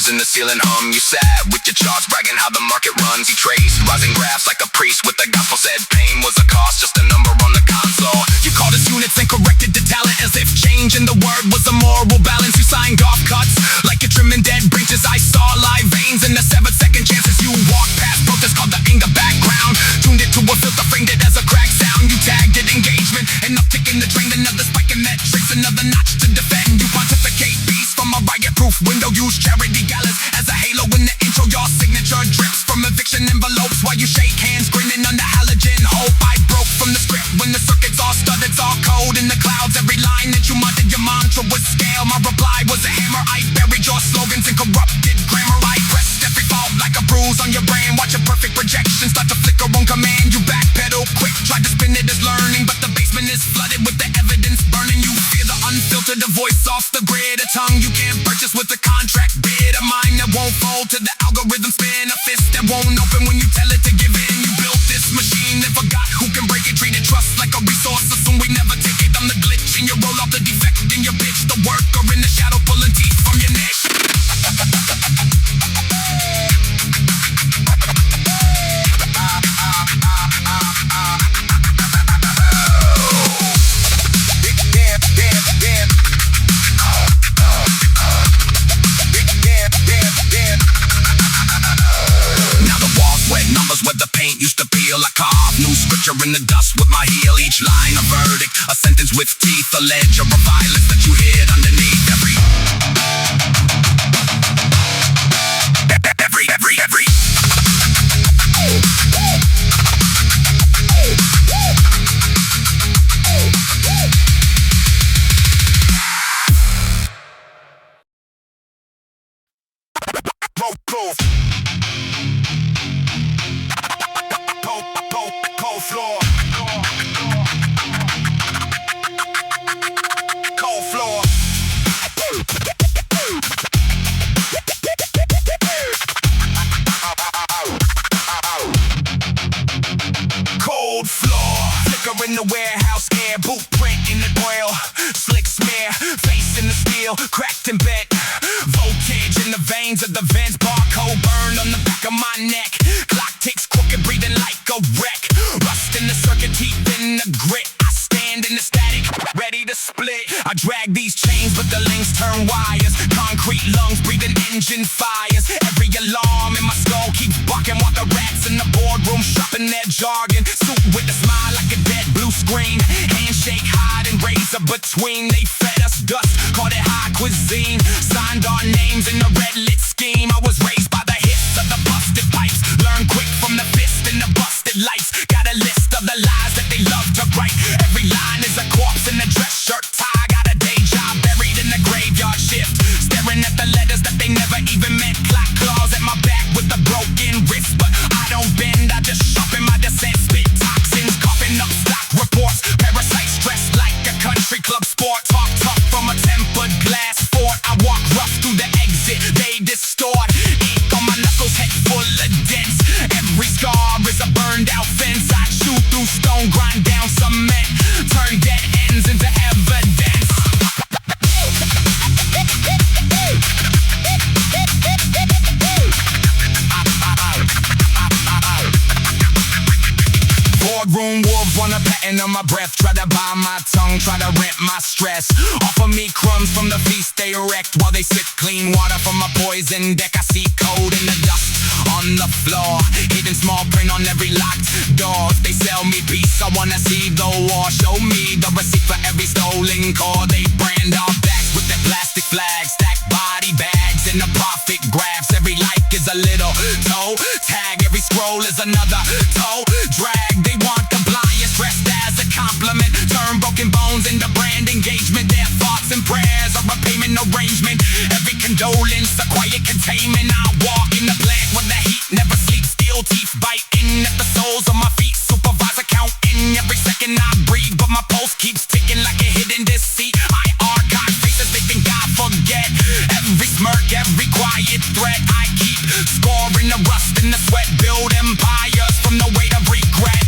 numbers in the ceiling hum. You sat with your charts bragging how the market runs. You traced rising graphs like a priest with the gospel. Said pain was a cost, just a number on the console. You called us units and corrected the talent as if change in the word was a moral balance. You signed golf cuts like you're trimming dead branches. I saw live veins in the 7-second chances. You walked past protests called the anger background. Tuned it to a filter, framed it as a crack sound. You tagged it engagement, and uptick in the train. Another spike in metrics, another notch to defend. You pontificate peace from a riot-proof window. Use charity galas as a halo in the intro. Your signature drips from eviction envelopes while you shake hands, grinning under halogen hope. I broke from the script when the circuits all studded. It's all code in the clouds. Every line that you muttered, your mantra was scale. My reply was a hammer. I buried your slogans in corrupted grammar. I pressed every fault like a bruise on your brain. Watch a perfect projection start to flicker on command. You backpedal quick, tried to spin it as learning, but the basement is flooded with the evidence burning. You fear the unfiltered, a voice off the grid, a tongue you can't purchase with a contract bid, a mind that won't fold to the algorithm spin, a fist that won't open when you tell it to give in. You built this machine and forgot who can break it. Treated trust like a resource, assume we never take it. I'm the glitch and you roll off the defect in your pitch. The worker in the shadow pulling teeth from your neck. Where the paint used to peel, I carve new scripture in the dust with my heel. Each line a verdict, a sentence with teeth, a ledger of violence that you hid underneath every cold floor. Cold floor. Cold floor. Flicker in the warehouse air, boot print in the oil, slick smear, face in the steel, cracked and bent. Voltage in the veins of the vents, barcode burned on the back of my neck. Clock ticks crooked, breathing like a wreck. Rust in the circuit, teeth in the grit. I stand in the static, ready to split. I drag these chains, but the links turn wires. Concrete lungs, breathing engine fires. Every alarm in my skull keeps barking while the rats in the boardroom shopping their jargon. Suit with a smile like a dead blue screen. Handshake, hide and razor between. They fed us dust, called it high cuisine. Signed our names in a red lit scheme. I was raised by the hiss of the busted pipes. Learn quick from the fist and the busted lights. Got a list of the lies that they love to write. Every line is a corpse in a dress shirt tie. Got a day job buried in the graveyard shift. Staring at the letters that they never even meant. Clock claws at my back with a broken wrist. But I don't bend, I just sharpen my descent. Spit toxins, coughing up stock reports. Parasites dressed like a country club sport. Talk tough from a tempered glass fort. I walk rough through the exit, they distort. Ink on my knuckles, head full of dents. Every scar is a burned out fence. I chew through stone, grind down cement. Turn dead ends into evidence. Boardroom wolves wanna patent on my breath. Try to buy my tongue, try to rent my stress. Offer me crumbs from the feast they erect while they sip clean water from my poison deck. I see code in the dust on the floor, hidden small print on every locked door. If they sell me peace, I wanna see the war. Show me the receipt for every stolen core. They brand our backs with their plastic flags. Stack body bags and the profit grabs. Every like is a little toe tag. Every scroll is another toe drag. They want compliance dressed as a compliment. Turn broken bones into brand engagement. Their thoughts and prayers are a payment arrangement. Every condolence a quiet containment. I walk in the plant where the heat never sleeps. Steel teeth biting at the soles of my feet. Supervisor counting every second I breathe, but my pulse keeps ticking like a hidden deceit. I archive faces they think I forget. Every smirk, every quiet threat. I keep scoring the rust and the sweat. Build empires from the weight of regret.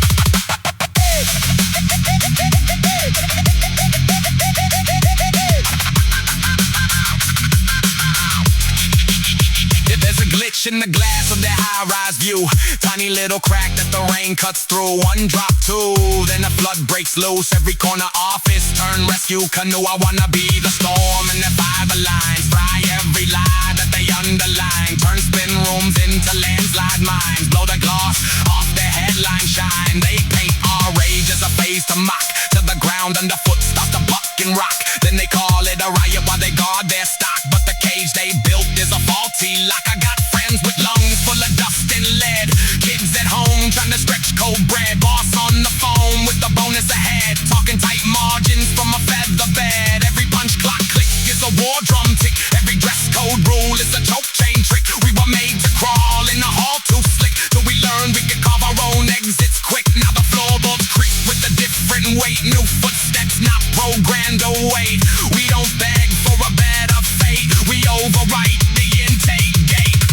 rescue. Tiny little crack that the rain cuts through. One drop, two, then the flood breaks loose. Every corner office turn rescue canoe. I wanna be the storm and the fiber lines. Fry every lie that they underline. Turn spin rooms into landslide mines. Blow the gloss off their headline shine. They paint our rage as a phase to mock. To the ground underfoot starts to buck and rock. Then they call it a riot while they guard their stock. But the cage they built is a faulty lock. I got friends with lungs full of dust and lead. Kids at home trying to stretch cold bread. Boss on the phone with the bonus ahead. Talking tight margins from a feather bed. Every punch clock click is a war drum tick. Every dress code rule is a choke chain trick. We were made to crawl in the hall too slick. Till we learned we could carve our own exits quick. Now the floorboards creak with a different weight. New footsteps not programmed to wait. We don't beg for a better fate. We overwrite the intake gate.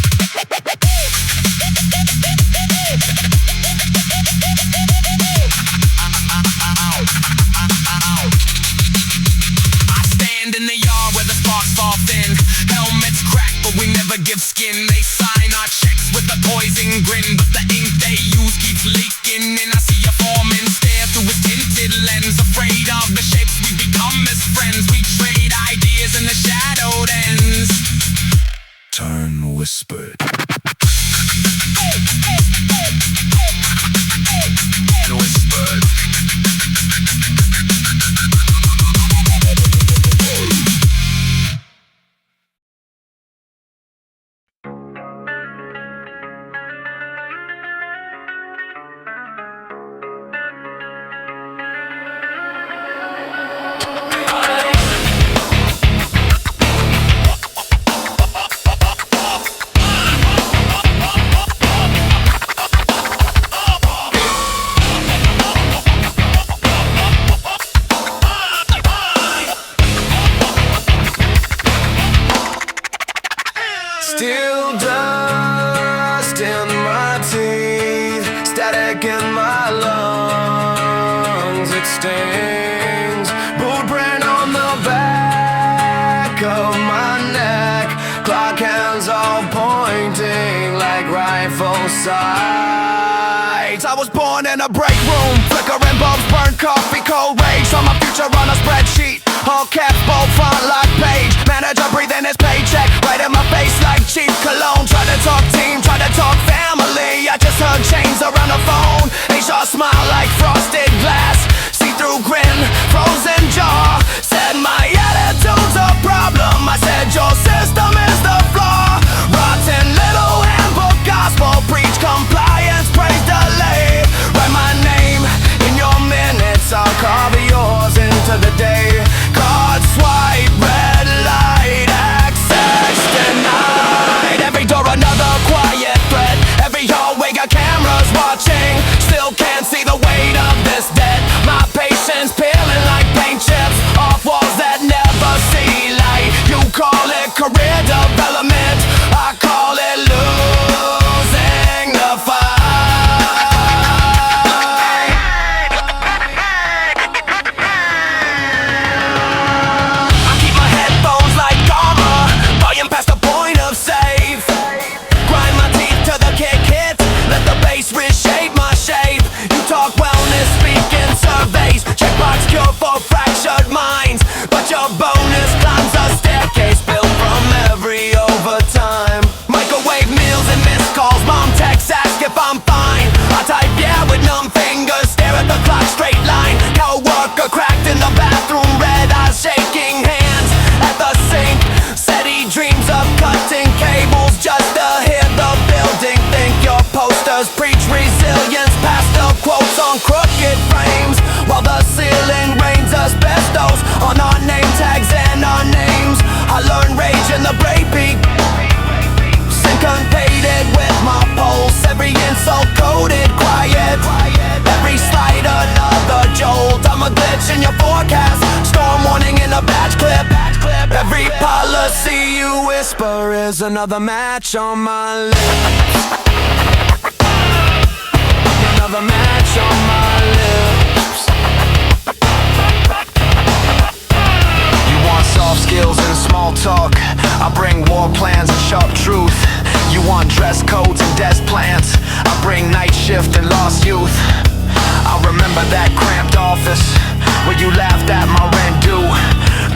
I stand in the yard where the sparks fall thin. Helmets crack, but we never give skin. They sign our checks with a poison grin, but the ink they use keeps leaking. And I see a foreman stare through his tinted lens, afraid of the shapes we become as friends. We trade ideas in the shadowed ends. Turn whispered. And whispered. Still dust in my teeth, static in my lungs, it stings. Boot print on the back of my neck, clock hands all pointing like rifle sights. I was born in a break room, flickering bulbs, burnt coffee, cold rage. Saw my future on a spreadsheet, all caps, bold font, lock page. Manager breathing his paycheck right in my face like cheap cologne. Try to talk team, try to talk family. I just heard chains around the phone. HR smile like frosted glass, see-through grin, frozen jaw. Said my attitude's a problem. I said your system is the flaw. Rotten little handbook gospel, preach compliance, praise delay. Write my name in your minutes, I'll carve yours into the day. Card swipe, red light, access denied. Every door another quiet threat. Every hallway got cameras watching. Still can't see the weight of this debt. My patience peeling like paint chips off walls that never see light. You call it career development, I call it losing the fight. I keep my headphones like armor, volume past the point of safe. Grind my teeth till the kick hits, let the bass reshape my shape. You talk wellness, speaking surveys, checkbox cure for fractured minds. But your bonus climbs a staircase built from every overtime. Microwave meals and missed calls, mom texts, ask if I'm fine. I type yeah with numb fingers, stare at the clock, straight line. Co-worker cracked in the bathroom, red eyes, shaking hands at the sink. Said he dreams of cutting cables just to hear the building think. Your posters preach resilience, pastel quotes on crooked frames, while the ceiling rains asbestos on our name tags and our names. I learned rage in the breakbeat, syncopated with my pulse. Every insult coded quiet, every slight another jolt. I'm a glitch in your forecast, storm warning in a batch clip. Every policy you whisper is another match on my lips. Another match on my lips. You want soft skills and small talk, I bring war plans and sharp truth. You want dress codes and desk plans, bring night shift and lost youth. I remember that cramped office where you laughed at my rent due.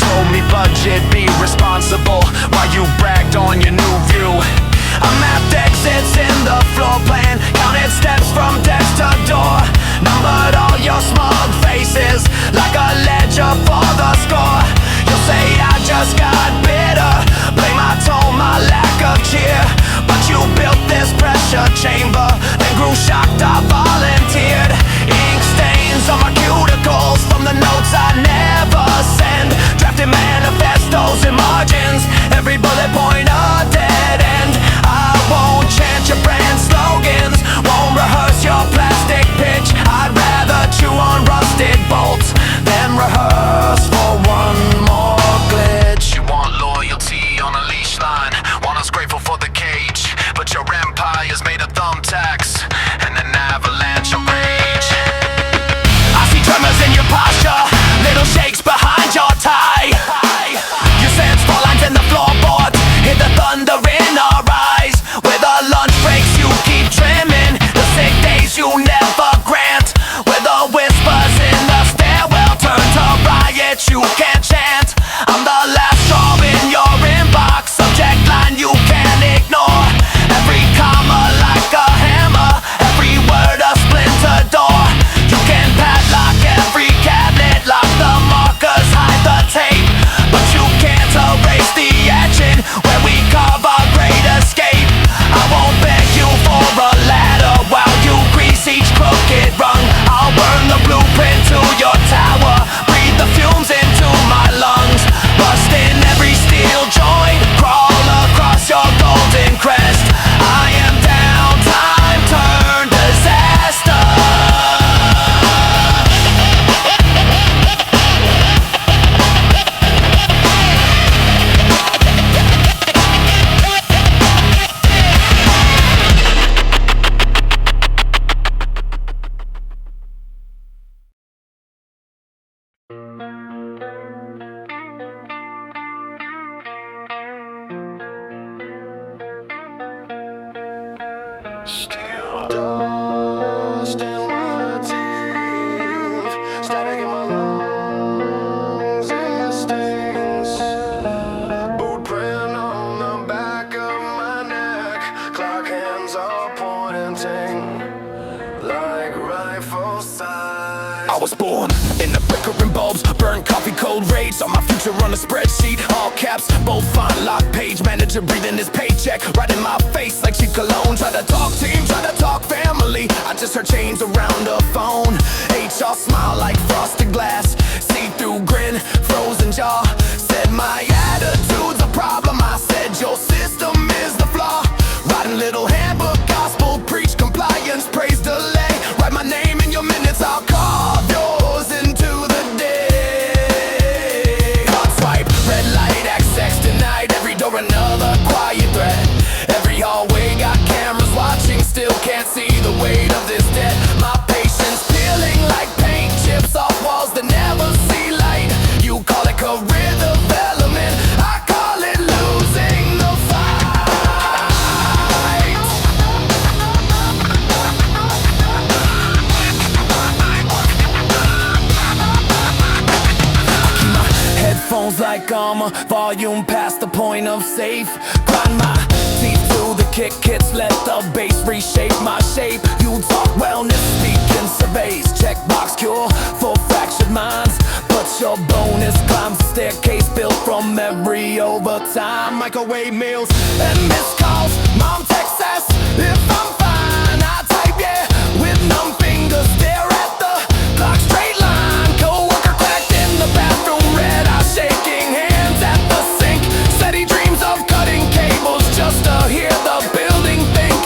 Told me budget, be responsible, while you bragged on your new view. I mapped exits in the floor plan, counted steps from desk to door, numbered all your smug faces like a ledger for the score. You'll say I just got bitter, blame my tone, my lack of cheer. But you built this pressure chamber, then grew shocked I volunteered. Ink stains on my cuticles from the notes I never send. Drafting manifestos and margins, every bullet point a dead end. I won't chant your brand slogans, won't rehearse your plastic pitch. I'd rather chew on rusted bolts than rehearse for one more glitch. You want loyalty on a leash line, want us grateful for the cage, but your empire's made of thumbtacks and an avalanche of rage. I see tremors in your posture, little shakes behind your tie. You sense fall lines in the floorboards, hear the thunder in our eyes. With the lunch breaks you keep trimming, the sick days you never grant. With the whispers in the stairwell turn to riots you can't chant. I'm the last straw in your inbox, subject line you can't ignore. Every comma like a hammer, every word a splinter door. You can padlock every cabinet, lock the markers, hide the tape, but you can't erase the etching where we carve our great escape. I won't beg you for a ladder while you grease each crooked rung. I'll burn the blueprint to your tower, breathe the fumes into my lungs, bust in every steel joint, crawl across your golden crest. I am downtime turned disaster. Still dust in my teeth, static in my lungs, it stings. Boot print on the back of my neck, clock hands are pointing like rifle sights. I was born in the flickering bulbs, burn coffee, cold rage. Saw my future on a spreadsheet, all caps, bold font, lock page. Manager breathing his paycheck, right in my face like cheap cologne. Try to talk team, try to talk family, I just heard chains around the phone. HR smile like frosted glass, see-through grin, frozen jaw. Said my attitude's a problem, I said your system is the flaw. Writing little handbook, gospel, preach compliance, praise delay. Write my name in your minutes, I'll carve yours into the day. Hot swipe, red light, access denied, every door another quiet threat. Every hallway got cameras watching, still can't see the weight of this debt. My patience peeling like paint chips off walls that never see light. You call it career development, I call it losing the fight. Headphones like armor, volume past the point of safe. Grind my teeth through the kick hits, let the bass reshape my shape. You talk wellness, speaking surveys, checkbox cure for fractured minds. But your bonus climbs the staircase built from every overtime. Microwave meals and missed calls, mom texts us if I'm fine. I type yeah with numb fingers, stare at the clock straight line. Co-worker cracked in the bathroom, red eye shaking hands at the sink. Said he dreams of cutting cables just to hear the building think.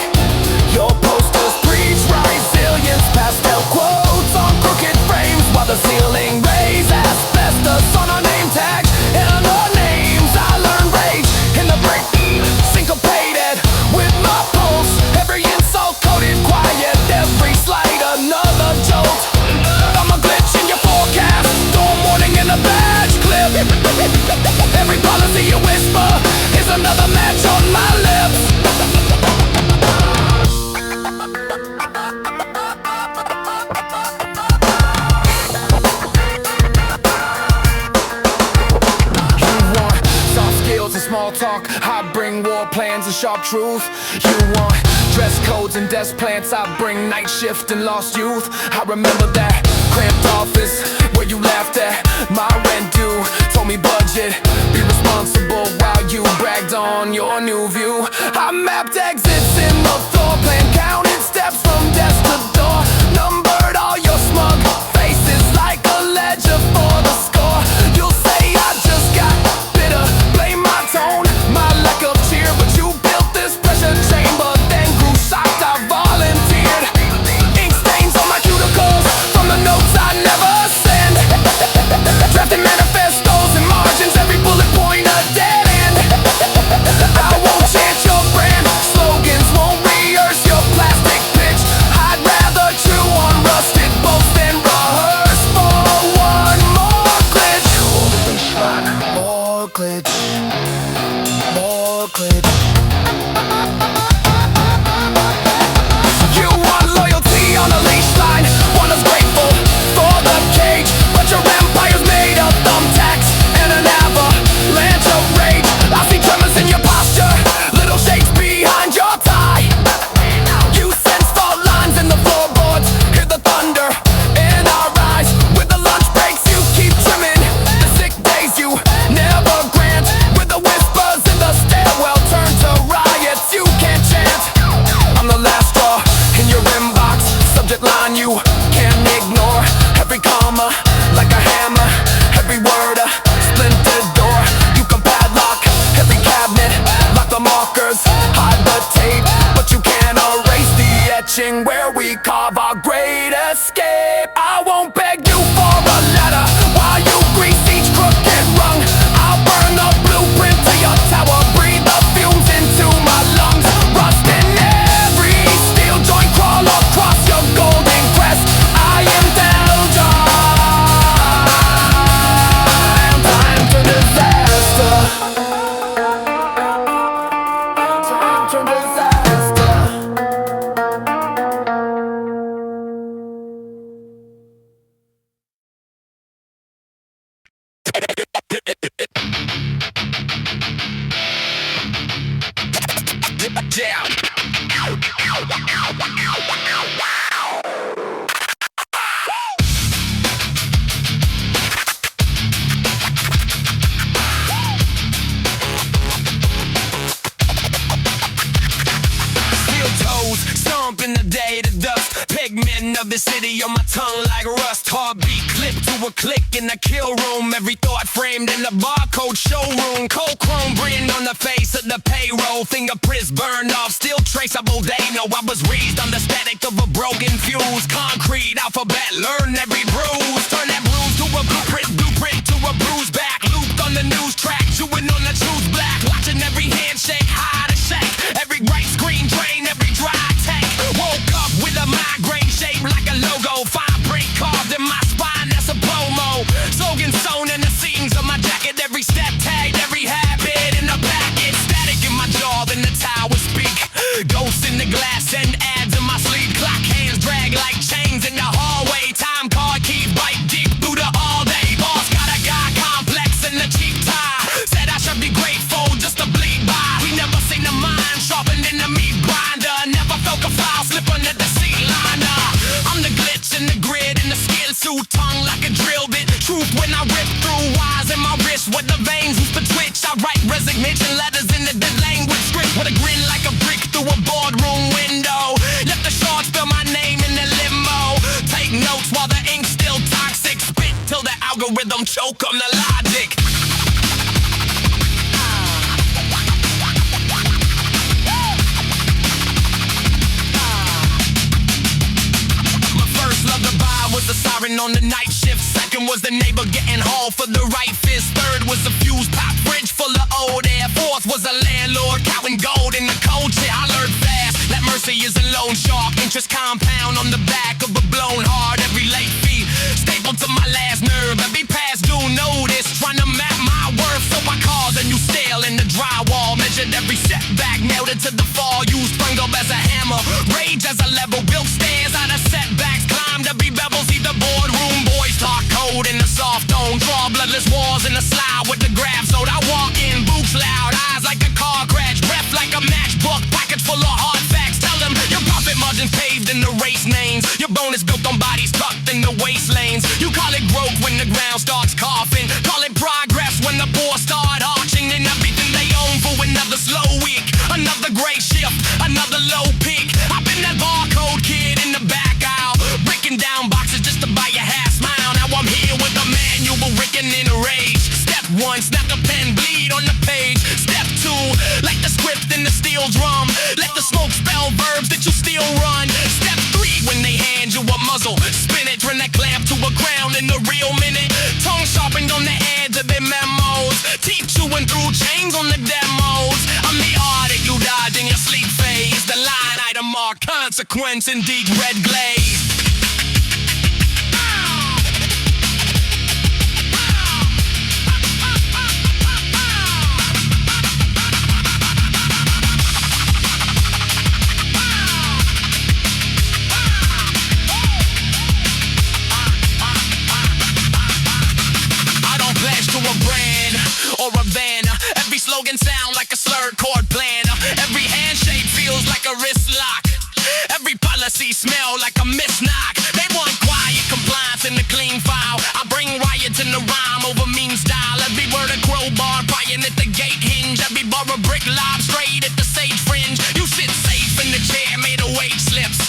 Your posters preach resilience, pastel quotes on crooked frames, while the ceiling rays asbestos on our name tags and our names. I learned rage in the break, syncopated small talk, I bring war plans and sharp truth. You want dress codes and desk plants, I bring night shift and lost youth. I remember that cramped office where you laughed at my rent due. Told me budget, be responsible while you bragged on your new view. I mapped exits in the floor plan, counted steps from desk to door, numbered all your smug faces like a ledger for the score. You'll say I just got bitter, blame my tone, my lack of cheer, but you built this pressure chamber, then grew shocked I volunteered. Ink stains on my cuticles from the notes I never send. Drafting manifestos and margins, every bullet point a dead end. I won't chant your brand slogans, won't rehearse your plastic pitch. I'd rather chew on rusted bolts than rehearse for one more glitch. More glitch, more glitch. You want loyalty on a leash line, want us grateful for the cage, but your empire's made of thumbtacks and an avalanche of rage. I see tremors in your posture, little shakes behind your tie. You sense fault lines in the floorboards, hear the thunder in our eyes. With the lunch breaks you keep trimming, the sick days you never grant. With the whispers in the stairwell turn to riots you can't chant. I'm the last straw in your inbox, subject line you can't ignore. Every comma like a hammer, every word a splintered door. You can padlock every cabinet, lock the markers, hide the tape, but you can't erase the etching where we carve our great escape. I won't beg you for a letter while you grease each crooked rung. I'll burn the blueprint to your tower, breathe the fumes into my lungs. Rust in every steel joint, crawl across your golden crest. I indulge time to disaster. Time to disaster. Down. Steel toes, stomping the day to dust. Pigment of the city on my tongue like rust. Heartbeat clip to a click in the kill room. Every thought framed in the barcode showroom. Cold chrome brand on the face of the payroll. Fingerprints burned off, still traceable. They know I was raised on the static of a broken fuse. Concrete alphabet, learn every bruise. Turn that bruise to a blueprint, blueprint to a bruise back. Looped on the news track, chewing on the truth black. Watching every handshake, hide a shake. Every right screen drain, every dry tank. Woke up with a migraine shaped like a logo. Fine print carved in my spine, that's a promo. Slogan sewn in the seams of my jacket. Every step tagged, every habit in the packet. Static in my jaw, then the towers speak. Ghosts in the glass and ads in my sleep. Clock hands drag like chains in the hallway. Time card keep bite deep through the all day. Boss got a guy complex and a cheap tie. Said I should be grateful just to bleed by. We never seen the mind sharpened in the meat grinder. Never felt a file slip under the seat liner. I'm the glitch in the grid in the skin suit, tongue like a drill bit. Truth when I rip through wires in my wrist with the veins used to twitch. I write resignation letters in the language script with a grin like a brick through a boardroom window. Let the shards spell my name in the limo. Take notes while the ink's still toxic. Spit till the algorithm choke on the logic. My first love to buy was the siren on the night shift. Second was the neighbor getting hauled for the right fist. Third was the fuse pop fridge full of old air. Fourth was a landlord counting gold in the cold chair. I learned fast that mercy is a loan shark. Interest compound on the back of a blown heart. Every late fee stapled to my last nerve. Every past due notice trying to map my worth. So I caused a new stale in the drywall. Measured every setback, nailed it to the fall. Used sprung up as a hammer, rage as a level. Built stairs out of setbacks, climbed every bevel. See the boardroom boys talk code in the soft tone. Draw bloodless walls in the slide with the grab. So I walk in, boots loud, eyes the waste lanes. You call it growth when the ground starts coughing. Call it progress when the poor start arching. And everything they own for another slow week. Another gray shift, another low peak. I've been that barcode kid in the back aisle, breaking down boxes just to buy a half smile. Now I'm here with a manual written in a rage. Step 1, snap the pen, bleed on the page. Step 2, like the script in the steel drum. Let the smoke spell verbs that you still run. Step 3, when they hand you a muzzle, spin it, turn that clamp to a crown in a real minute. Tongue sharpened on the edge of their memos. Teeth chewing through chains on the demos. I'm the art that you dodge in your sleep phase. The line item mark consequence in deep red glaze. Or a van. Every slogan sound like a slurred chord plan. Every handshake feels like a wrist lock. Every policy smell like a misknock. They want quiet compliance in the clean file. I bring riots in the rhyme over mean style. Every word a crowbar prying at the gate hinge. Every bar a brick lob straight at the sage fringe. You sit safe in the chair made of wage slips.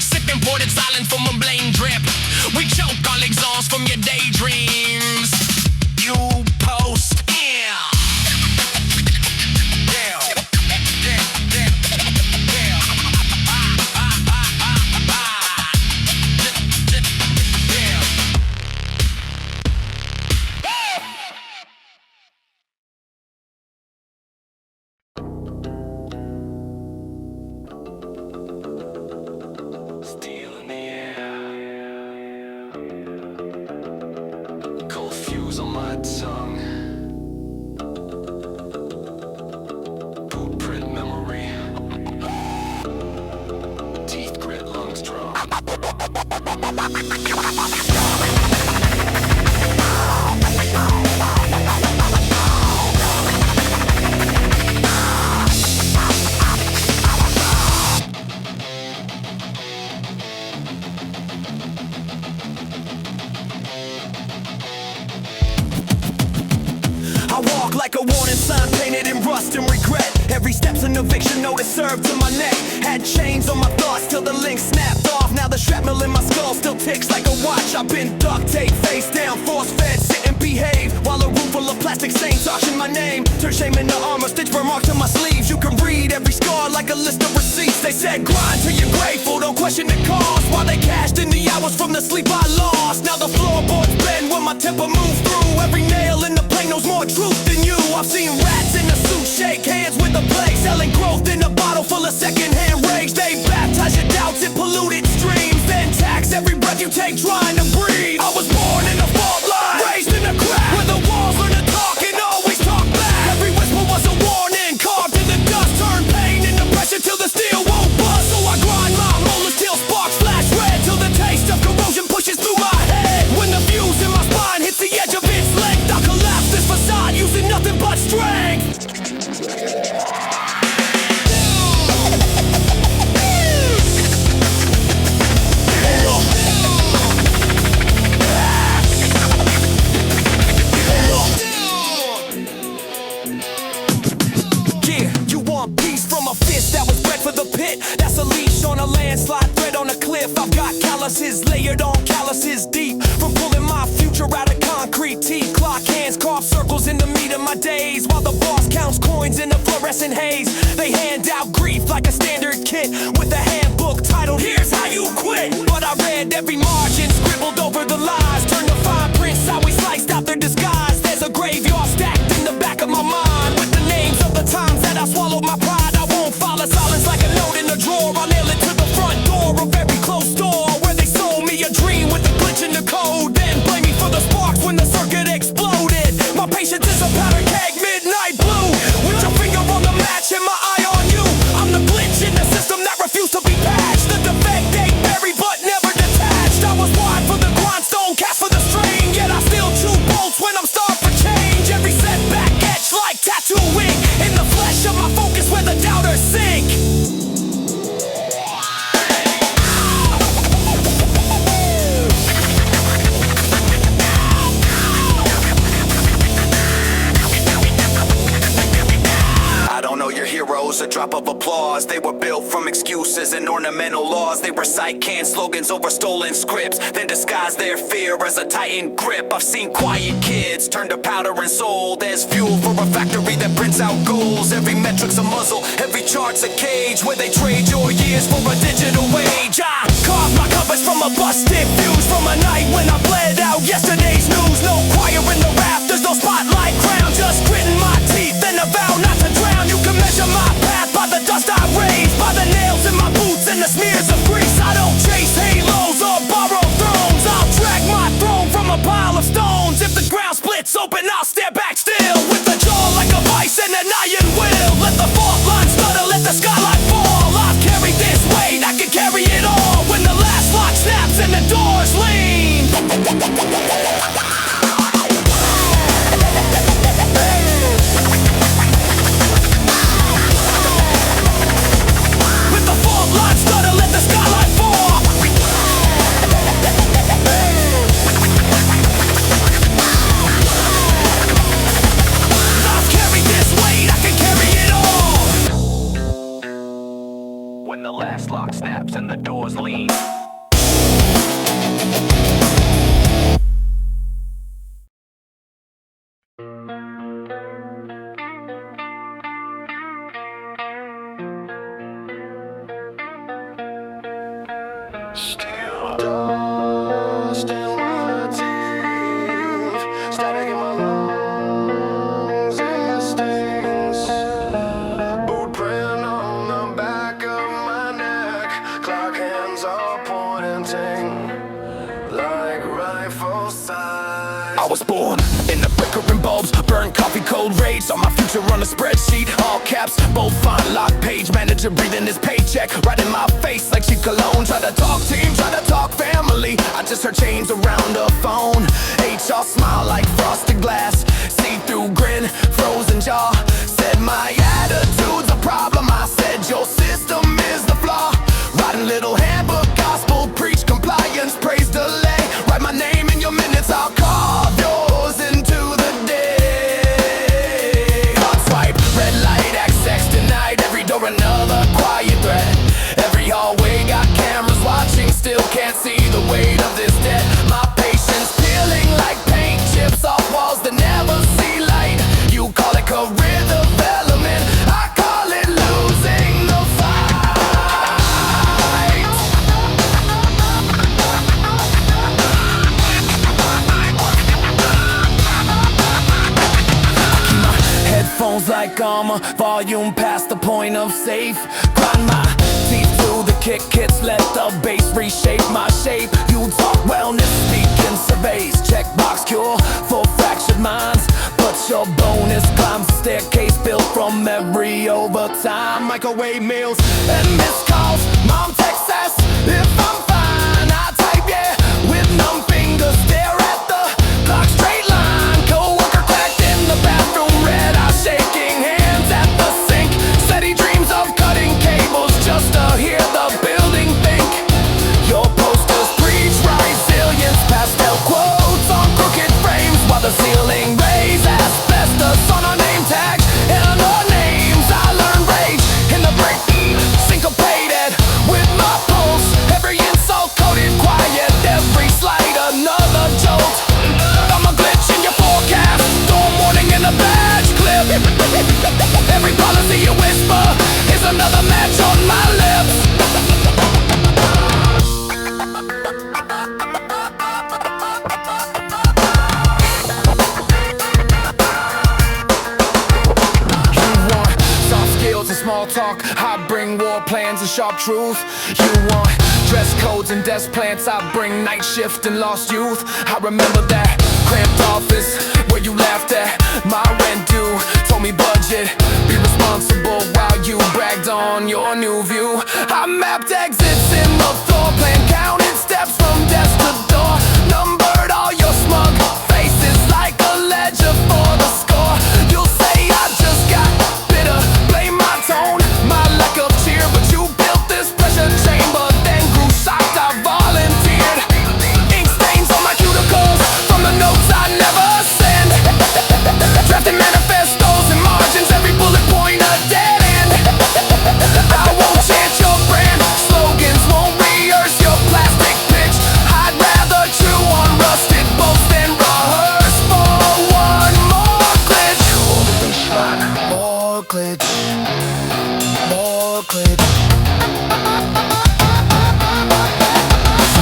Sick imported silence from a blame drip. We choke all exhaust from your daydreams. You post on my tongue. Footprint memory. Teeth grit, lungs drum. Like a warning sign painted in rust and regret. Every step's an eviction notice served to my neck. Had chains on my thoughts till the link snapped off. Now the shrapnel in my skull still ticks like a watch. I've been duct taped, face down, force fed, sit and behave. While a room full of plastic stains talking my name. Turn shame into armor, stitch burn marks on my sleeves. You can read every scar like a list of receipts. They said grind till you're grateful, don't question the cost. While they cashed in the hours from the sleep I lost. Now the floorboards bend when my temper moves through. Every nail in the plank knows more truth than you. I've seen rats in a suit shake hands with the plague, selling growth in a bottle full of secondhand rage. They baptize your doubts in polluted streams, then tax every breath you take trying to breathe. I was born in a fault line, raised in a crack, where the walls learn to talk and always talk back. Every whisper was a warning, carved in the dust, turn pain into pressure till the steel won't bust. So I grind my molars till sparks flash red, till the taste of corrosion pushes through my head. When the fuse in my spine hits the edge of its length, I'll collapse this facade using nothing but strength. That was bred for the pit. That's a leash on a landslide, thread on a cliff. I've got calluses layered on calluses deep, from pulling my future out of concrete teeth. Clock hands carve circles in the meat of my days, while the boss counts coins in the fluorescent haze. They hand out grief like a standard kit, with a handbook titled "Here's How You Quit." But I read every margin, scribbled over the lies, turned the fine prints how we sliced out their disguise. There's a graveyard stacked in the back of my mind, with the names of the times that I swallowed my pride. Follow silence like a note in a drawer. I'll nail it to the front door of every closed door, where they sold me a dream with a glitch in the code. Then blame me for the sparks when the circuit exploded. My patience is a powder keg, midnight blue, with your finger on the match and my eye on you. I'm the glitch in the system that refused to be patched, the defect they buried but never detached. I was wired for the grindstone, cast for the strain, yet I still chew bolts when I'm starved for change. Every setback etched like tattoo ink in the flesh of my focus where the doubters sink. a drop of applause. They were built from excuses and ornamental laws. They recite canned slogans over stolen scripts, then disguise their fear as a tightened grip. I've seen quiet kids turn to powder and sold as fuel for a factory that prints out goals. Every metric's a muzzle, every chart's a cage, where they trade your years for a digital wage. I carved my compass from a busted fuse, from a night when I bled out yesterday's news. No choir in the rafters, no spotlight crown, just gritting my teeth and a vow not to drown. You can measure my path by the dust I raise, by the nails in my boots and the smears of grease. I don't chase halos or borrow thrones, I'll drag my throne from a pile of stones. If the ground splits open, I'll stare back still, with a jaw like a vice and an iron will. Let the fault line stutter, let the skylight fall. I've carried this weight, I can carry it all. When the last lock snaps and the doors lean, with the fault line stutter, let the skylight fall. I've carried this weight, I can carry it all. When the last lock snaps and the doors lean. Still dust in my teeth, static in my lungs, it stings. Boot print on the back of my neck, clock hands are pointing like rifle sights. I was born in the flickering bulbs, burned coffee, cold rage. Saw my future on a spreadsheet, all caps, bold font, lock page. Manager breathing his paycheck right in my face like she cologne. Try to talk team, try to talk family, I just heard chains around the phone. HR smile like frosted glass, see-through grin, frozen jaw. Said my attitude's a problem, I said your system is the flaw. Writing little handbook, gospel, preach compliance, praise delay. Write my name in your minutes, I'll carve yours into the day. Hard swipe, red light, access denied. Every door another quiet threat. Every hallway got cameras watching, still can't see the weight of this debt. My patience peeling like paint chips off walls that never see light. You call it career development, I call it losing the fight. Headphones like armor, volume past the point of safe. Grind my teeth through the kick hits, let the bass reshape my shape. You talk wellness, speaking surveys, checkbox cure for fractured minds. But your bonus climbs the staircase built from memory over time. Microwave meals and missed calls, mom texts us if I'm fine. I type yeah with numb fingers, stare at the clock straight line. Co-worker cracked in the bathroom, red eye shaking hands at the sink. Said he dreams of cutting cables just to hear the building think. Your posters preach resilience, pastel quotes on crooked frames, while the ceiling rays asbestos on our name tags and our names. I learned rage in the break, syncopated with my pulse. Every insult coded quiet, every slight another jolt. I'm a glitch in your forecast, storm warning in a badge clip. Every policy you whisper is another match on my lips. Small talk, I bring war plans and sharp truth. You want dress codes and desk plants, I bring night shift and lost youth. I remember that cramped office where you laughed at my rent due. Told me budget, be responsible while you bragged on your new view. I mapped exits in the floor plan, counted steps from desk to door, numbered all your smug faces like a ledger for the score. You'll say I just got bitter, blame my tone, my lack of cheer, but you built this pressure chamber, then grew shocked I volunteered. Ink stains on my cuticles from the notes I never send. Drafting manifestos and margins, every bullet point a dead end. clips, more clips.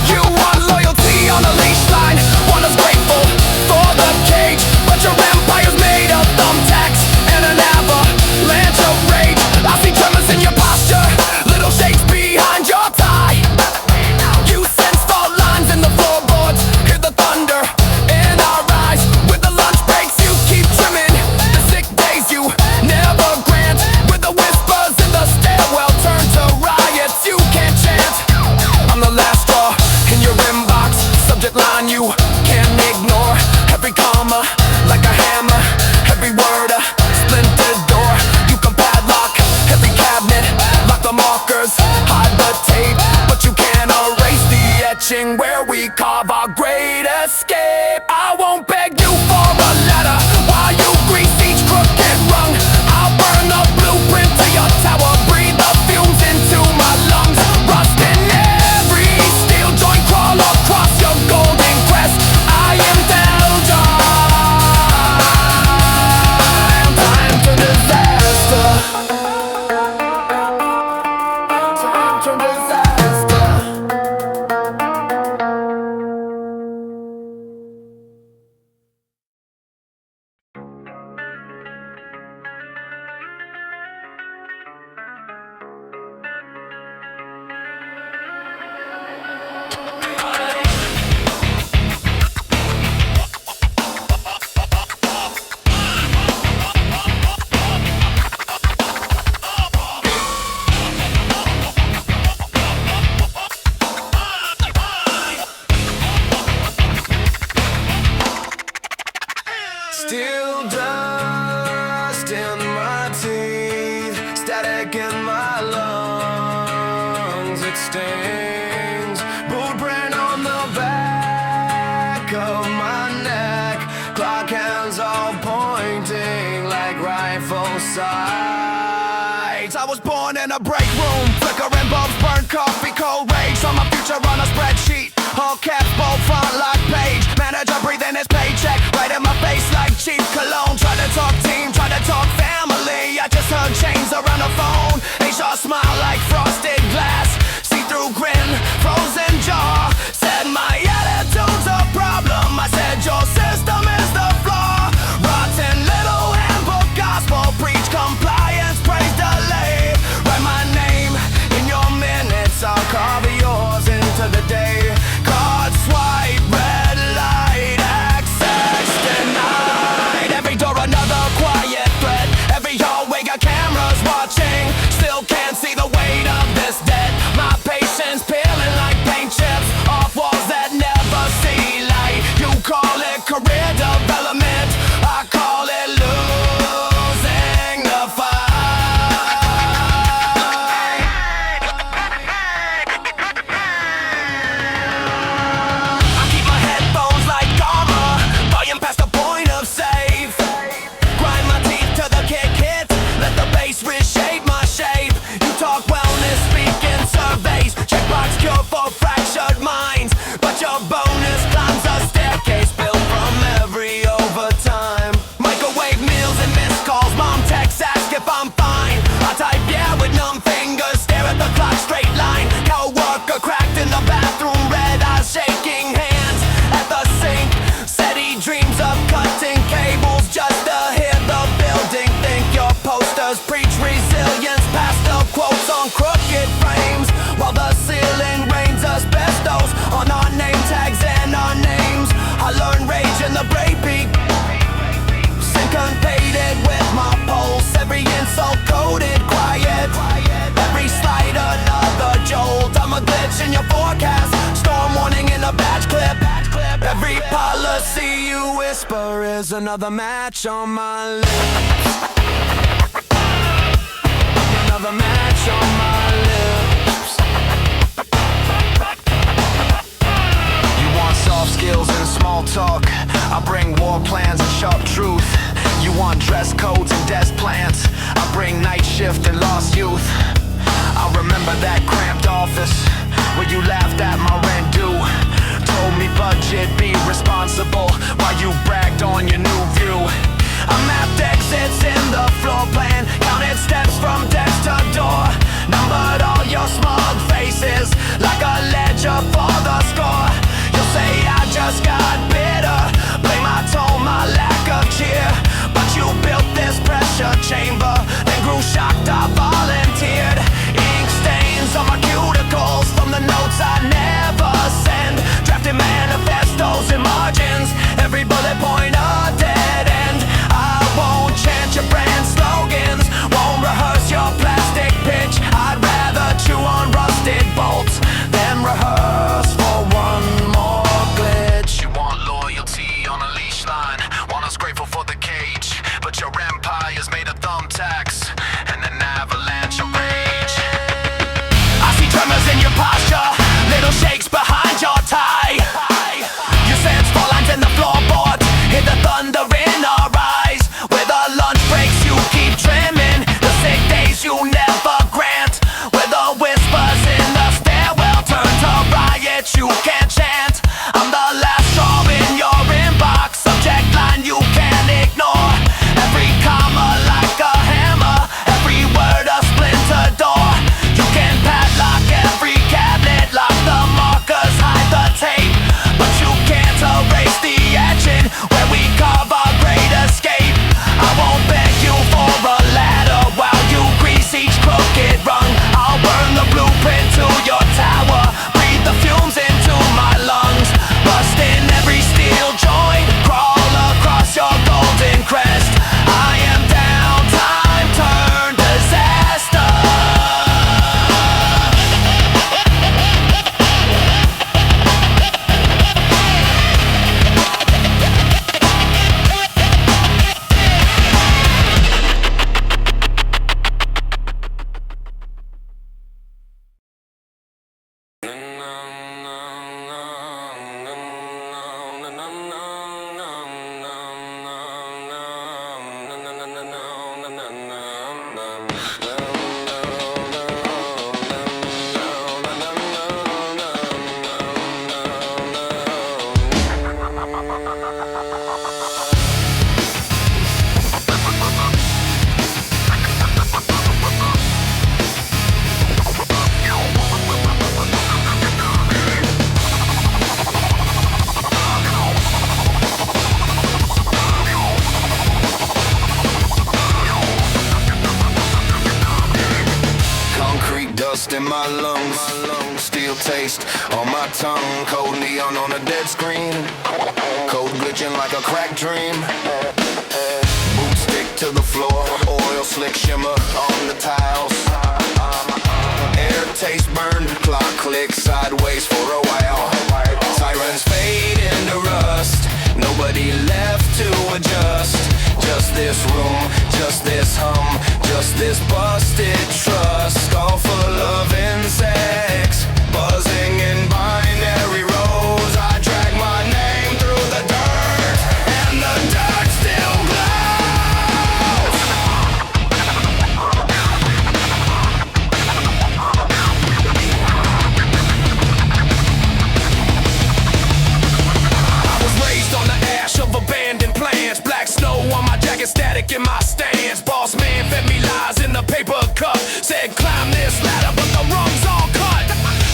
You want loyalty on a leash line, want us grateful for the cage, but your empire's made of thumbtacks and an avalanche of rage. I see tremors in your posture, little shakes behind your tie. You sense fault lines in the floorboards, hear the thunder in our eyes. With the lunch breaks you keep trimming, the sick days you never grant. With the whispers in the stairwell turn to riots you can't chant. I'm the last straw in your inbox, subject line you can't ignore. Every comma like a hammer, every word a splintered door. You can padlock every cabinet, lock the markers, hide the tape, but you can't erase the etching where we carve our great escape. I won't beg you for a letter while you grease each crooked rung. I'll burn the blueprint to your tower, breathe the fumes into my lungs. Rust in every steel joint, crawl across your golden crest. I am Delta. Time to disaster. Time to disaster. Still dust in my teeth, static in my lungs, it stings. Boot print on the back of my neck, clock hands all pointing like rifle sights. I was born in a break room, flickering bulbs, burnt coffee, cold rage. Saw my future on a spreadsheet, all caps, bold font, lock page. Manager breathing his paycheck right in my face like cheap cologne. Try to talk team, try to talk family. I just heard chains around the phone. HR smile like frosted glass, see-through grin, frozen jaw. Said my attitude's a problem, I said your system is the flaw. Rotten little handbook gospel, preach compliance, praise delay. Write my name in your minutes, I'll carve yours into the day. Card swipe, red light, access denied. Every door another quiet threat, every hallway got cameras watching. Still can't see the weight of this debt. My patience peeling like paint chips off walls that never see light. You call it career development, I call it losing the fight. I keep my headphones like armor, volume past the point of safe. Grind my teeth to the kick hits, let the bass reshape my shape. You talk wellness, speaking surveys, checkbox cure for fractured minds. But your bonus climbs a staircase built from every overtime. Microwave meals and missed calls, mom texts, ask if I'm fine. I type yeah with numb fingers, stare at the clock, straight line. Co-worker cracked in the bathroom, red eyes, shaking hands at the sink. Said he dreams of cutting cables just to hear the building think. Your posters preach resilience, pastel quotes on crooked frames, while the ceiling rains asbestos on our name tags and our names. I learned rage in the breakbeat, syncopated with my pulse. Every insult coded quiet, every slight another jolt. I'm a glitch in your forecast, storm warning in a batch clip. Every policy you whisper is another match on my lips. Another match on my lips. You want soft skills and small talk, I bring war plans and sharp truth. You want dress codes and desk plans, I bring night shift and lost youth. I remember that cramped office where you laughed at my rent due. Told me budget, be responsible, while you bragged on your new view. I mapped exits in the floor plan, counted dust in my lungs. Steel taste on my tongue. Cold neon on a dead screen. Code glitching like a cracked dream. Boots stick to the floor. Oil slick shimmer on the tiles. Air taste burned. Clock clicks sideways for a while. Sirens fade into rust. Nobody left to adjust. Just this room, just this hum, just this busted trust. All full of insects, buzzing in binary rows. I drag my name through the dirt, and the dirt still glows. I was raised on the ash of abandoned plants. Black snow on my jacket, static in my stance. Boss man fed me lies in the paper cup. Said climb this ladder, but the rungs all cut.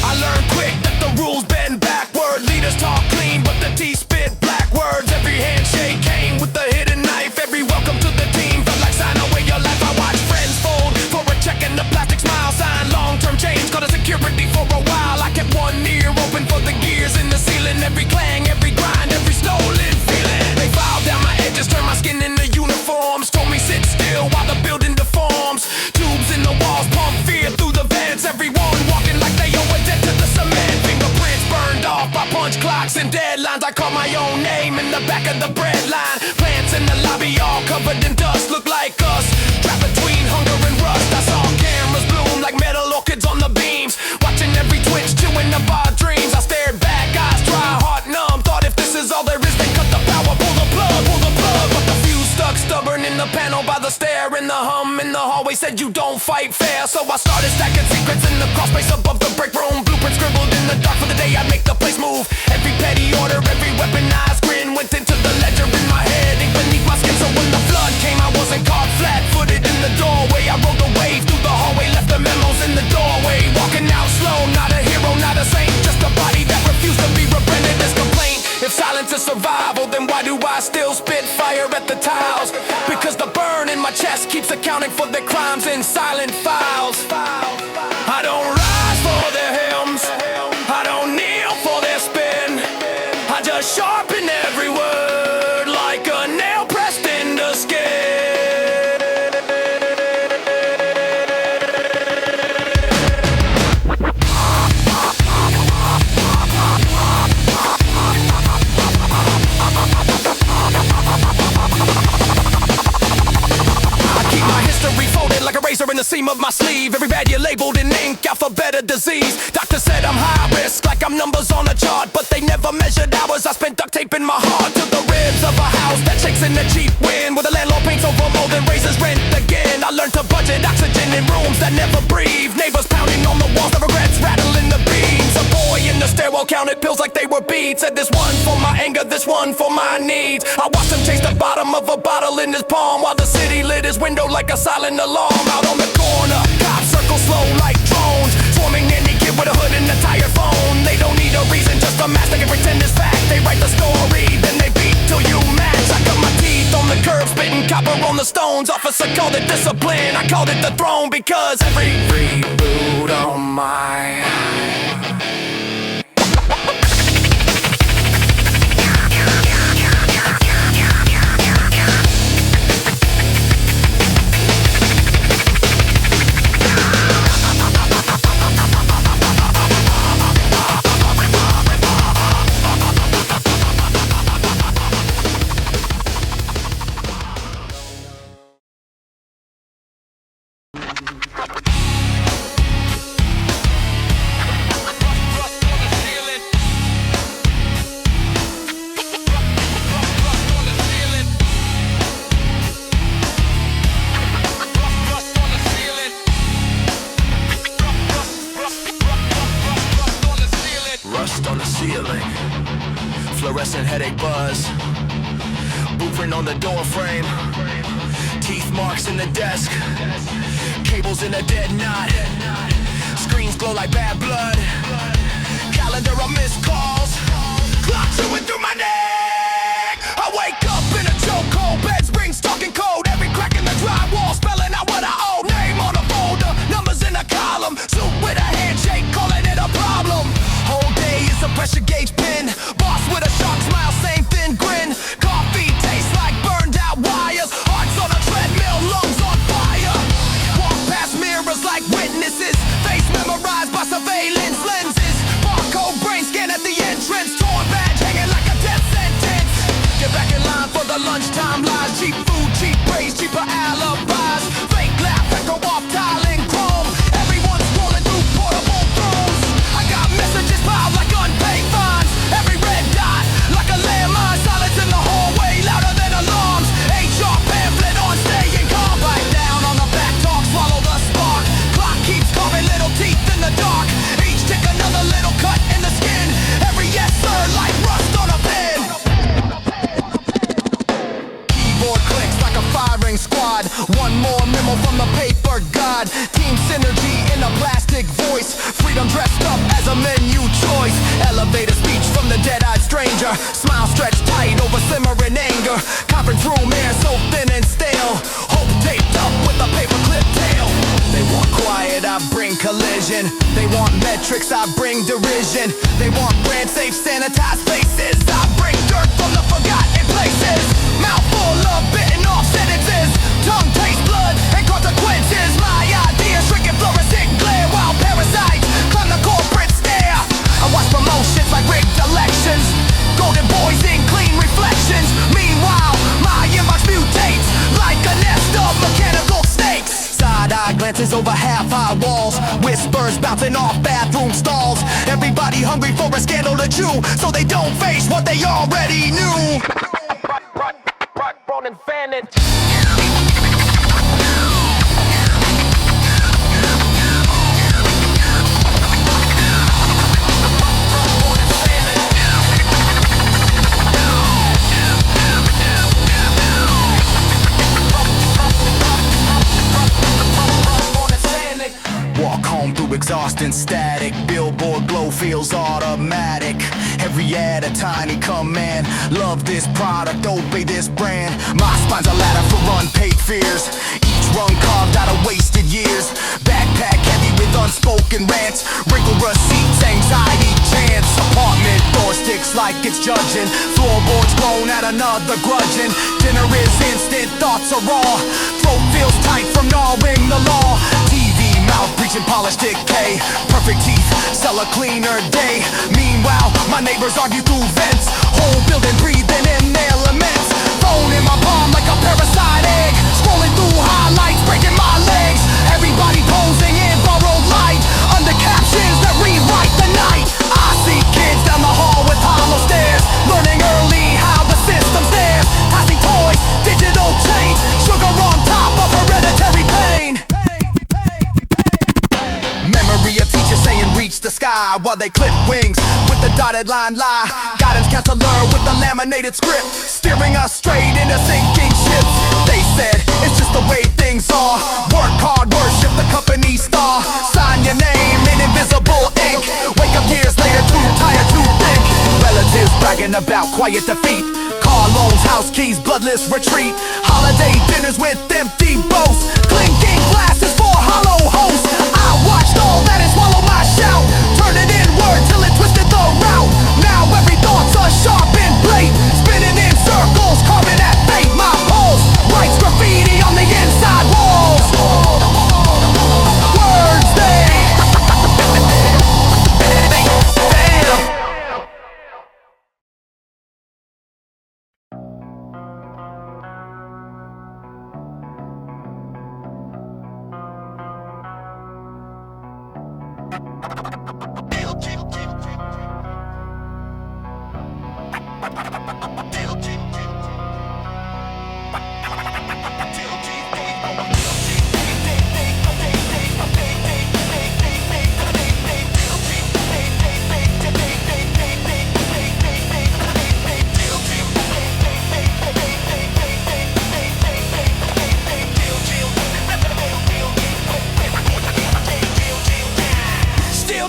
I learned quick that the rules bend backward. Leaders talk clean, but the teeth spit black words. Every handshake came with a hidden knife. Every welcome to the team felt like sign away your life. I watched friends fold for a check and the plastic smile sign. Long-term change, called a security for a while. I kept one ear open for the gears in the ceiling. Every clang, every grind, every stolen feeling. They filed down my edges, turned my skin into uniforms. Told me sit still while the building deforms. Tubes in the walls, pump fear through the vents. Everyone walking like they owe a debt to the cement. Fingerprints burned off by punch clocks and deadlines. I call my own name in the back of the bread line. Plants in the lobby all covered in dust, look like us. Trapped between hunger and rust. I saw cameras bloom like metal orchids on the beams. Watching every twitch, chewing up our dreams. I stared back, eyes dry, heart numb. Thought if this is all there is, then cut the power, pull the plug, pull the plug. But the fuse stuck stubborn in the panel by the stair. In the hum in the hallway said you don't fight fair. So I started stacking secrets in the crawl space above the break room. Blueprints scribbled in the dark for the day I'd make the place move. Every petty order, every weaponized grin went into the ledger in my head, ink beneath my skin. So when the flood came, I wasn't caught flat-footed in the doorway. I rode the wave through the hallway, left the memos in the doorway. Walking out slow, not a hero, not a saint, just a body that refused to be repented as complaint. If silence is survival, then why do I still spit fire at the tiles? Because the burn in my chest keeps accounting for their crimes in silent files. I don't rise for their hymns, I don't kneel for their spin. I just sharpen every word like a nail pressed into skin. Like a razor in the seam of my sleeve. Every bad year labeled in ink, alphabet of disease. Doctor said I'm high risk, like I'm numbers on a chart. But they never measured hours. I spent duct tape in my heart to the ribs of a house that shakes in the cheap wind. Where the landlord paints over mold and raises rent again. I learned to budget oxygen in rooms that never breathe. Neighbors pounding on the walls, the regrets rattling the beams. A boy in the stairwell counted pills like they were beads. Said this one for my anger, this one for my needs. I watched him chase the bottom of a bottle in his palm, while the city lit his window like a silent alarm. Out on the corner, cops circle slow like drones, swarming any kid with a hood and a tired phone. They don't need a reason, just a mask they can pretend is fact. They write the story, then they beat till you match. I cut my teeth on the curb, spitting copper on the stones. Officer called it discipline, I called it the throne. Because every reboot on my ceiling, fluorescent headache buzz, blueprint on the door frame, teeth marks in the desk, cables in a dead knot, screens glow like bad blood, calendar of missed calls, clock chewing through my neck. I wake up in a chokehold, bed springs talking code, every crack in the drywall spelling out what I owe. Name on a folder, numbers in a column, suit with a vision. They want metrics, I bring derision. They want brand safe, sanitized faces. I bring dirt from the forgotten places. Mouth full of bitten off sentences. Tongue taste blood and consequences. My ideas shrinking fluorescent glare while parasites climb the corporate stair. I watch promotions like rigged elections. Golden boys in clean reflections. Meanwhile, my inbox mutates like a nest of mechanical snakes. Side-eye glances over half-high walls. Whispers bouncing off bathroom stalls. Everybody hungry for a scandal to chew, so they don't face what they already knew. Rock, and fan it. Walk home through exhaust and static. Billboard glow feels automatic. Every ad a tiny command. Love this product, obey this brand. My spine's a ladder for unpaid fears. Each rung carved out of wasted years. Backpack heavy with unspoken rants. Wrinkled receipts, anxiety chants. Apartment door sticks like it's judging. Floorboards grown at another grudging. Dinner is instant, thoughts are raw. Throat feels tight from gnawing the law. Mouth preaching polished decay. Perfect teeth, sell a cleaner day. Meanwhile, my neighbors argue through vents. Whole building breathing in their laments. Phone in my palm like a parasite egg. Scrolling through highlights, breaking my legs. Everybody posing in borrowed light. Under captions that rewrite the night. I see kids down the hall with hollow stares. Learning early how the system stares. Passing toys, digital change. Sugar on top of hereditary pain. Memory of teachers saying reach the sky while they clip wings with the dotted line lie. Guidance counselor with the laminated script, steering us straight into sinking ships. They said it's just the way things are. Work hard, worship the company star. Sign your name in invisible ink. Wake up years later too tired to think. Relatives bragging about quiet defeat. Car loans, house keys, bloodless retreat. Holiday dinners with empty boasts. Clinking glasses for hollow hosts. I watched all that and swallowed my shout. Turn it inward till it twisted the route. Now every thought's a sharpened blade. Spinning in circles, carving at fate. My pulse writes graffiti on the inside walls. Words they damn.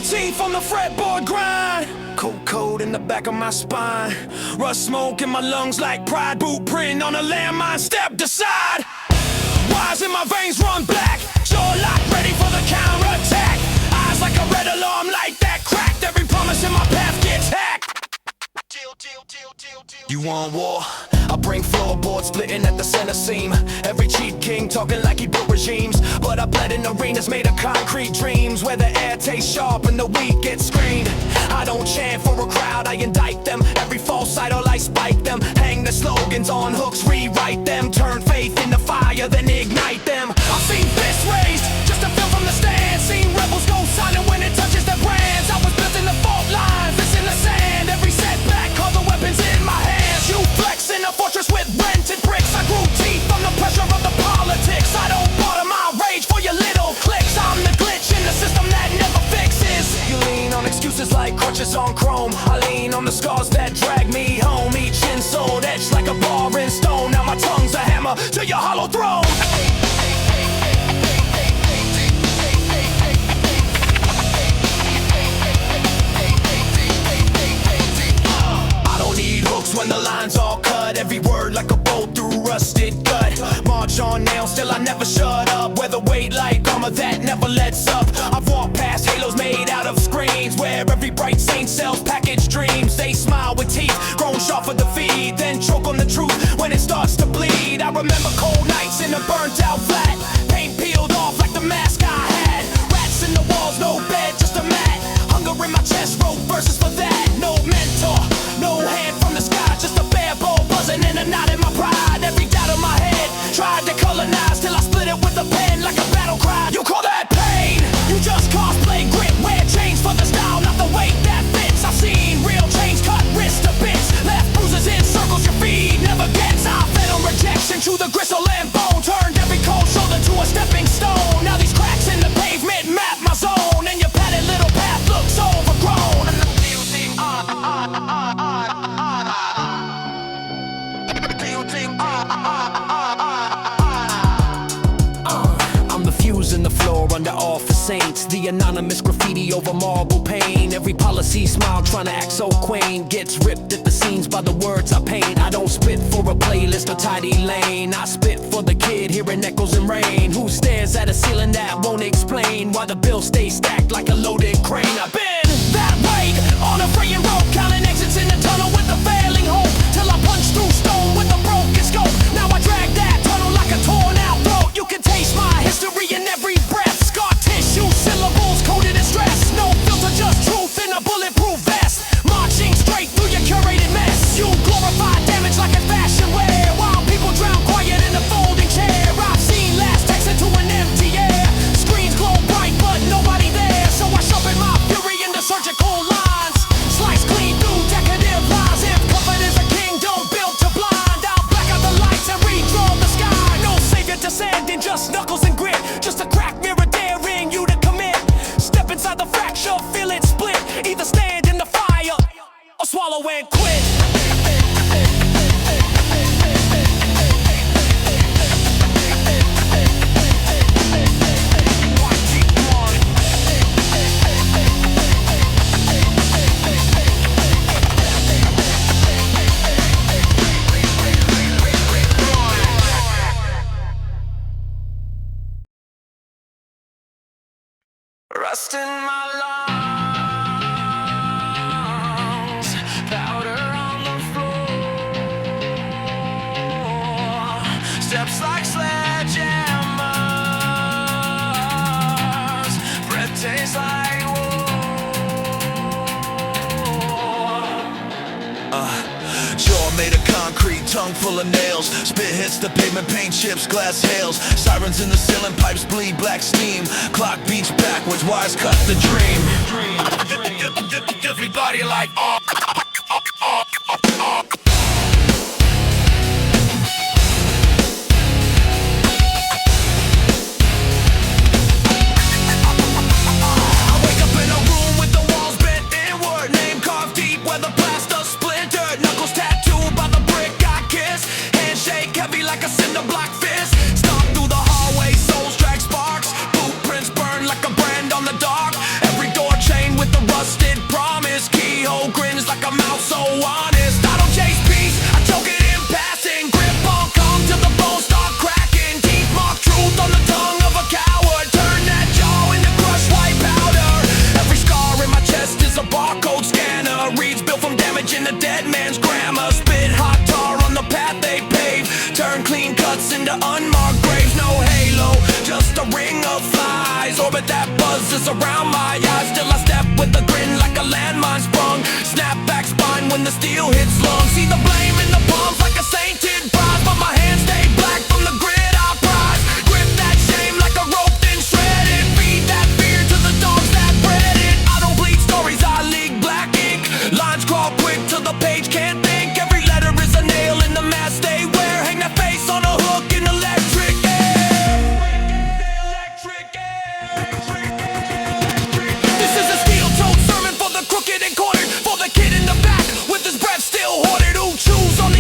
Teeth on the fretboard grind. Cold in the back of my spine. Rust smoke in my lungs like pride. Boot print on a landmine, stepped aside. Wires in my veins run black. Jaw locked, ready for the counterattack. Eyes like a red alarm light that cracked. Every promise in my path gets hacked. You want war? I bring floorboards splitting at the center seam. Every cheap king talking like he built regimes. But I bled in arenas made of concrete dreams, where the air tastes sharp and the weak get screened. I don't chant for a crowd, I indict them. Every false idol I spike them. Hang the slogans on hooks, rewrite them. Turn faith into fire, then ignite them. I've seen fists raised just to feel from the stand. Seen rebels go silent when it touches their brands. I was built in the fault line, fists in the sand. Every setback, all the weapons in my hands. You flex in a fortress with rented bricks. I grew teeth from the pressure of the politics. I don't bother my rage for your little clicks. I'm the glitch in the system that never fixes. You lean on excuses like crutches on chrome. I lean on the scars that drag me home. Each insult etched like a bar in stone. Now my tongue's a hammer to your hollow throne. When the lines all cut, every word like a bolt through rusted gut. March on nails, still I never shut up. Weather weight like armor that never lets up. I've walked past halos sells packaged dreams. They smile with teeth, grown sharp for the feed, then choke on the truth when it starts to bleed. I remember cold nights in a burnt out flat, paint peeled off like the mask I had. Rats in the walls, no bed, just a mat. Hunger in my chest, wrote verses for that. No mentor, no hand from the sky, just a bare bowl buzzing in a knot in my pride. Every doubt in my head tried to colonize till I split it with a pen like a battle cry. You call that pain? You just cosplay grit, wear chains for the style, not the weight that fits. I've seen real chains cut wrists to bits, left bruises in circles your feet never gets. I fed on rejection, chew the gristle and bone, turned every cold shoulder to a stepping stone. Now these cracks in the pavement map my zone, and your padded little path looks overgrown. I'm the fuse in the floor under all for saints, the anonymous graffiti over marble pane. Every policy smile trying to act so quaint gets ripped at the seams by the words I paint. I don't spit for a playlist or tidy lane, I spit for the kid hearing echoes and rain, who stares at a ceiling that won't explain why the bill stays stacked like a loaded crane. I've been that way on a fraying rope, counting exits in the tunnel with a failing hope, till I punch through stone with a broken scope. Now I drag that tunnel like a torn out throat. You can taste my history in every breath, scar tissue, syllables coded in stress. No filter, just truth in a bulletproof vest, marching straight through your curated mess. You glorify damage like a fashion wear, while people drown quiet in a folding chair. I've seen last text into an empty air, screens glow bright but nobody there, so I sharpen my fury into surgical lines, slice clean through decadent lies. If comfort is a kingdom built to blind, I'll black out the lights and redraw the sky. No savior descending, just knuckles and grit, just a cracked mirror daring you to commit. Step inside the fracture, feel it split, either stand in the fire or swallow and quit. Rust in my lungs, powder on the floor, steps like sledgehammers, breath tastes like war. Jaw made of concrete, tongue full of nails, spit hits the pavement, paint chips, glass hails, sirens in the ceiling, pipes bleed black steam, clock beats backwards, wires cut the dream. Everybody like I wake up in a room with the walls bent inward, name carved deep where the plaster splintered, knuckles tattooed by the brick I kiss, handshake heavy like a cinder block fist, stomp through the hallway, souls drag sparks, footprints burn like a brand on the dark, every door chained with the rusted promise, keyhole grins like a mouse so honest. I don't chase peace, I choke it in passing, grip on calm till the bones start cracking, teeth mark truth on the tongue of a coward, turn that jaw into crushed white powder. Every scar in my chest is a barcode scanner, reads bill from damage in the dead man's grammar, spit hot tar on the path they pave, turn clean cuts into unmarked graves. No halo, just a ring of flies, orbit that buzzes around my eyes, till I step with a grin like a landmine sprung, snap back spine when the steel hits lungs, see the blame in the palms like a sainted prize, but my hands stay black from the grit I prize, grip that shame like a rope then shred it, feed that fear to the dogs that bred it. I don't bleed stories, I leak black ink, lines crawl quick till the page can't think, every letter is a nail in the mask they wear, hang that face on a hook in electric air. This is a steel-toed sermon for the crooked and cornered, for the kid in the back with his breath still hoarded, who chews on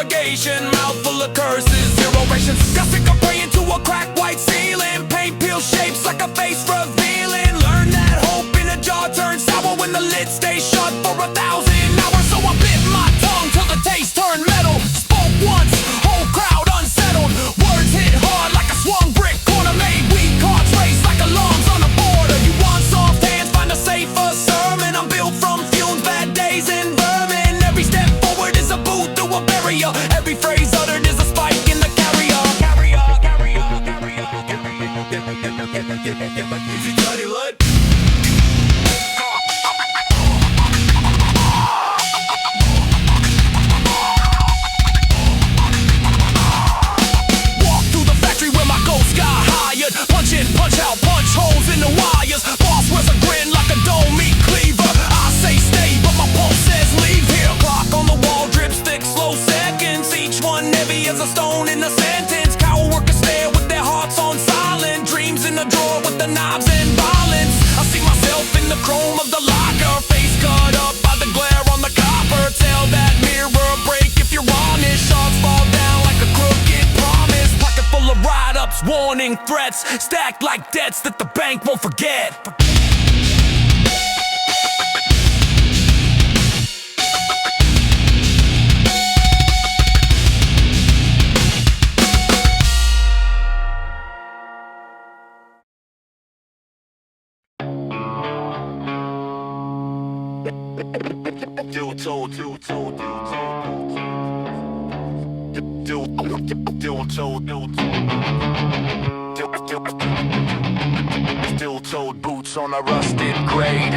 segregation, mouth full of curses, zero rations. Got sick of praying to a cracked white ceiling, paint peel shapes like a face revealing. Learn that hope in a jar turns sour when the lid stays shut for 1,000 hours. So I bit my tongue till the taste turned metal. Spoke once, whole crowd unsettled. Words hit hard like a swung brick corner. Made weak cards race like alarms on a border. You want soft hands, find a safer sermon. I'm built from fumes, bad days and vermin. Every step forward is a boot through a barrier. Every phrase uttered is a spike in the carrier. Easy dirty lit. Punch in, punch out, punch holes in the wires. Boss wears a grin like a dome meat cleaver. I say stay, but my pulse says leave here. Clock on the wall drips thick, slow seconds. Each one heavy as a stone in a sentence. Cowl workers stare with their hearts on silent. Dreams in the drawer with the knobs and violence. I see myself in the chrome of the locker. Face cut up by the glare on the copper. Tell that mirror break if you're honest. Shards fall down like a crooked promise. Pocket full of write-ups, warning threats, stacked like debts that the bank won't forget. Steel-toed boots on a rusted grade.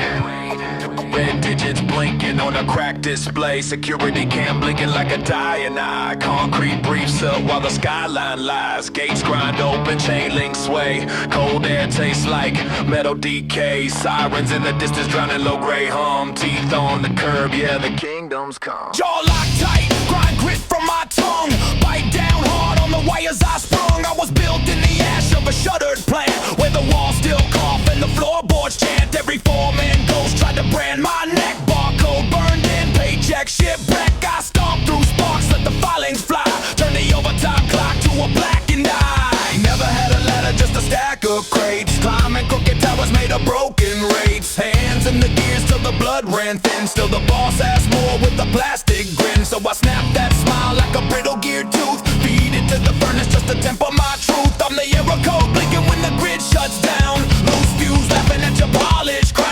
Red digits blinking on a cracked display. Security cam blinking like a dying eye. Concrete briefs up while the skyline lies. Gates grind open, chain link sway. Cold air tastes like metal decay. Sirens in the distance drowning low gray hum. Teeth on the curb, yeah, the kingdom's come. Jaw locked tight, grind grit from my tongue. Bite down hard on the wires I sprung. I was built in the ash of a shuttered plant, where the walls still cough and the floorboards chant. Every four-man ghost tried to brand my neck. Barcode burned in, paycheck shipwreck. I stomped through sparks, let the filings fly. Turn the overtime clock to a blackened eye. Never had a ladder, just a stack of crates. Climbing crooked towers made of broken rates. Hands in the gears till the blood ran thin. Still the boss asked more with a plastic grin. So I snapped that smile like a brittle geared tooth. Feed it to the furnace just to temper my truth. I'm the error code blinking when the grid shuts down. Loose fuse laughing at your polished crown.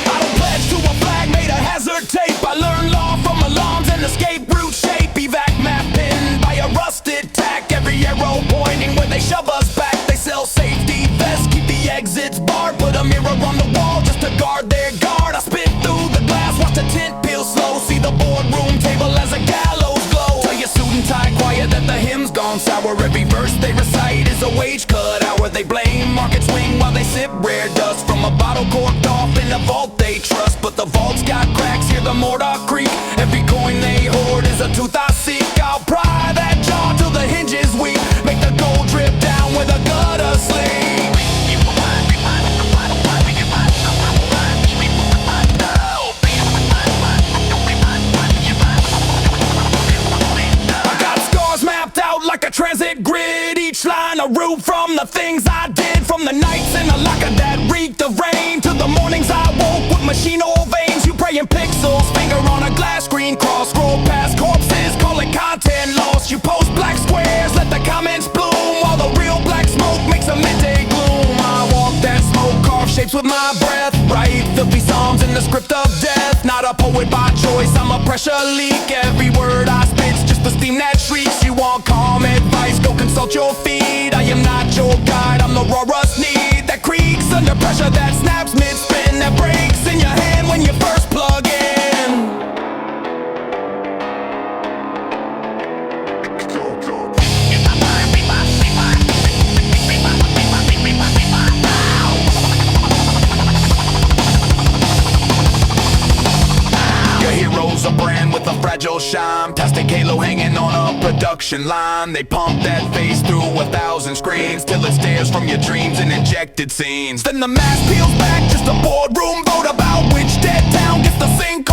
I don't pledge to a flag made of hazard tape. I learned law from alarms and escape route shape. Evac map pinned by a rusted tack. Every arrow pointing where they shove us back. They sell safety vests, keep the exits barred. Put a mirror on the wall just to guard their guard. I spit through the glass, watch the tint peel slow. See the boardroom table as a gallows glow. Tell your suit and tie quiet that the hymn's gone sour. Every verse they recite is a wage cut hour. They blame market swing while they sip rare dust from a bottle corked off in a vault they trust. But the vault's got cracks, hear the mortar creak. Every coin they hoard is a tooth I seek. I'll pry that jaw till the hinges weak. Make the gold drip down with a gutter sleeve. Like a transit grid, each line a route from the things I did. From the nights in the locker that reeked of rain, to the mornings I woke with machine oil veins. You praying pixels, finger on a glass screen, cross, scroll past corpses, call it content lost. You post black squares, let the comments bloom, while the real black smoke makes a midday gloom. I walk that smoke, carve shapes with my breath, write filthy psalms in the script of death. Not a poet by choice, I'm a pressure leak. Every word I spit's just the steam that shrieks. You want calm advice, go consult your feed. I am not your guide, I'm the raw rust need that creaks under pressure, that snaps mid-spin, that breaks in your hand when you first plug in. Your hero's a brand with a fragile shine. Fantastic halo hanging on a production line. They pump that face through 1,000 screens till it stares from your dreams and injected scenes. Then the mask peels back, just a boardroom vote about which dead town gets the sink